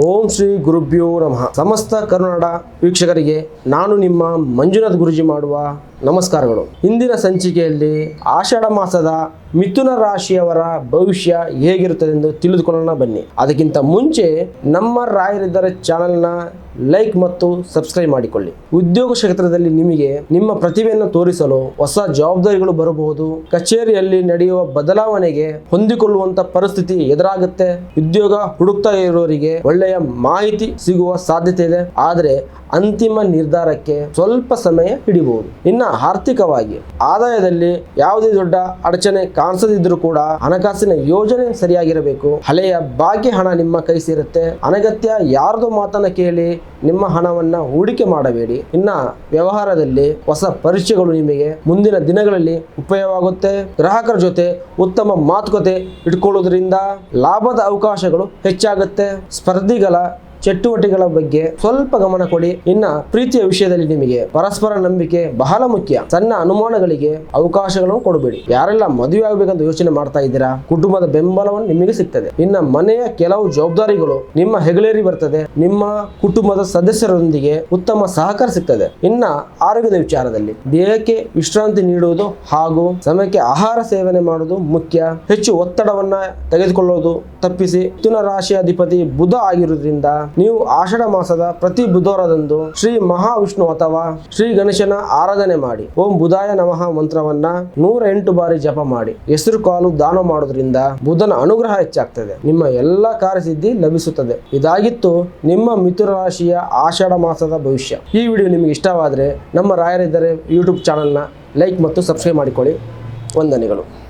ಓಂ ಶ್ರೀ ಗುರುಭ್ಯೋ ನಮಃ. ಸಮಸ್ತ ಕರುನಾಡ ವೀಕ್ಷಕರಿಗೆ ನಾನು ನಿಮ್ಮ ಮಂಜುನಾಥ್ ಗುರುಜಿ ಮಾಡುವ ನಮಸ್ಕಾರಗಳು. ಇಂದಿನ ಸಂಚಿಕೆಯಲ್ಲಿ ಆಷಾಢ ಮಾಸದ ಮಿಥುನ ರಾಶಿಯವರ ಭವಿಷ್ಯ ಹೇಗಿರುತ್ತದೆ ಎಂದು ತಿಳಿದುಕೊಳ್ಳೋಣ ಬನ್ನಿ. ಅದಕ್ಕಿಂತ ಮುಂಚೆ ನಮ್ಮ ರಾಯರಿದ್ದಾರೆ ಚಾನೆಲ್ನ ಲೈಕ್ ಮತ್ತು ಸಬ್ಸ್ಕ್ರೈಬ್ ಮಾಡಿಕೊಳ್ಳಿ. ಉದ್ಯೋಗ ಕ್ಷೇತ್ರದಲ್ಲಿ ನಿಮಗೆ ನಿಮ್ಮ ಪ್ರತಿಭೆಯನ್ನು ತೋರಿಸಲು ಹೊಸ ಜವಾಬ್ದಾರಿಗಳು ಬರಬಹುದು. ಕಚೇರಿಯಲ್ಲಿ ನಡೆಯುವ ಬದಲಾವಣೆಗೆ ಹೊಂದಿಕೊಳ್ಳುವಂತ ಪರಿಸ್ಥಿತಿ ಎದುರಾಗುತ್ತೆ. ಉದ್ಯೋಗ ಹುಡುಕ್ತಾ ಇರೋರಿಗೆ ಒಳ್ಳೆಯ ಮಾಹಿತಿ ಸಿಗುವ ಸಾಧ್ಯತೆ ಇದೆ, ಆದರೆ ಅಂತಿಮ ನಿರ್ಧಾರಕ್ಕೆ ಸ್ವಲ್ಪ ಸಮಯ ಹಿಡಿಬಹುದು. ಇನ್ನು ಆರ್ಥಿಕವಾಗಿ ಆದಾಯದಲ್ಲಿ ಯಾವುದೇ ದೊಡ್ಡ ಅಡಚಣೆ ಕಾಣಿಸದಿದ್ರೂ ಕೂಡ ಹಣಕಾಸಿನ ಯೋಜನೆ ಸರಿಯಾಗಿರಬೇಕು. ಹಳೆಯ ಬಾಕಿ ಹಣ ನಿಮ್ಮ ಕೈ ಸೇರುತ್ತೆ. ಅನಗತ್ಯ ಯಾರ್ದೋ ಮಾತನ್ನ ಕೇಳಿ ನಿಮ್ಮ ಹಣವನ್ನ ಹೂಡಿಕೆ ಮಾಡಬೇಡಿ. ಇನ್ನ ವ್ಯವಹಾರದಲ್ಲಿ ಹೊಸ ಪರಿಚಯಗಳು ನಿಮಗೆ ಮುಂದಿನ ದಿನಗಳಲ್ಲಿ ಉಪಯೋಗವಾಗುತ್ತೆ. ಗ್ರಾಹಕರ ಜೊತೆ ಉತ್ತಮ ಮಾತುಕತೆ ಇಟ್ಕೊಳ್ಳೋದ್ರಿಂದ ಲಾಭದ ಅವಕಾಶಗಳು ಹೆಚ್ಚಾಗುತ್ತೆ. ಸ್ಪರ್ಧಿಗಳ ಚಟುವಟಿಕೆಗಳ ಬಗ್ಗೆ ಸ್ವಲ್ಪ ಗಮನ ಕೊಡಿ. ಇನ್ನ ಪ್ರೀತಿಯ ವಿಷಯದಲ್ಲಿ ನಿಮಗೆ ಪರಸ್ಪರ ನಂಬಿಕೆ ಬಹಳ ಮುಖ್ಯ. ಸಣ್ಣ ಅನುಮಾನಗಳಿಗೆ ಅವಕಾಶಗಳನ್ನು ಕೊಡಬೇಡಿ. ಯಾರೆಲ್ಲ ಮದುವೆ ಆಗಬೇಕಂತ ಯೋಚನೆ ಮಾಡ್ತಾ ಇದ್ದೀರಾ, ಕುಟುಂಬದ ಬೆಂಬಲವನ್ನು ನಿಮಗೆ ಸಿಗ್ತದೆ. ಇನ್ನ ಮನೆಯ ಕೆಲವು ಜವಾಬ್ದಾರಿಗಳು ನಿಮ್ಮ ಹೆಗಲೇರಿ ಬರ್ತದೆ. ನಿಮ್ಮ ಕುಟುಂಬದ ಸದಸ್ಯರೊಂದಿಗೆ ಉತ್ತಮ ಸಹಕಾರ ಸಿಗ್ತದೆ. ಇನ್ನ ಆರೋಗ್ಯದ ವಿಚಾರದಲ್ಲಿ ದೇಹಕ್ಕೆ ವಿಶ್ರಾಂತಿ ನೀಡುವುದು ಹಾಗೂ ಸಮಯಕ್ಕೆ ಆಹಾರ ಸೇವನೆ ಮಾಡುವುದು ಮುಖ್ಯ. ಹೆಚ್ಚು ಒತ್ತಡವನ್ನ ತೆಗೆದುಕೊಳ್ಳುವುದು ತಪ್ಪಿಸಿ. ಮಿಥುನ ರಾಶಿಯ ಅಧಿಪತಿ ಬುಧ ಆಗಿರುವುದರಿಂದ ನೀವು ಆಷಾಢ ಮಾಸದ ಪ್ರತಿ ಬುಧವಾರದಂದು ಶ್ರೀ ಮಹಾವಿಷ್ಣು ಅಥವಾ ಶ್ರೀ ಗಣೇಶನ ಆರಾಧನೆ ಮಾಡಿ. ಓಂ ಬುಧಾಯ ನಮಃ ಮಂತ್ರವನ್ನ 108 ಬಾರಿ ಜಪ ಮಾಡಿ. ಹೆಸರು ಕಾಲು ದಾನ ಮಾಡೋದ್ರಿಂದ ಬುಧನ ಅನುಗ್ರಹ ಹೆಚ್ಚಾಗ್ತದೆ. ನಿಮ್ಮ ಎಲ್ಲ ಕಾರ್ಯಸಿದ್ಧಿ ಲಭಿಸುತ್ತದೆ. ಇದಾಗಿತ್ತು ನಿಮ್ಮ ಮಿಥುನ ರಾಶಿಯ ಆಷಾಢ ಮಾಸದ ಭವಿಷ್ಯ. ಈ ವಿಡಿಯೋ ನಿಮಗೆ ಇಷ್ಟವಾದರೆ ನಮ್ಮ ರಾಯರಿದ್ದಾರೆ ಯೂಟ್ಯೂಬ್ ಚಾನೆಲ್ನ ಲೈಕ್ ಮತ್ತು ಸಬ್ಸ್ಕ್ರೈಬ್ ಮಾಡಿಕೊಳ್ಳಿ. ವಂದನೆಗಳು.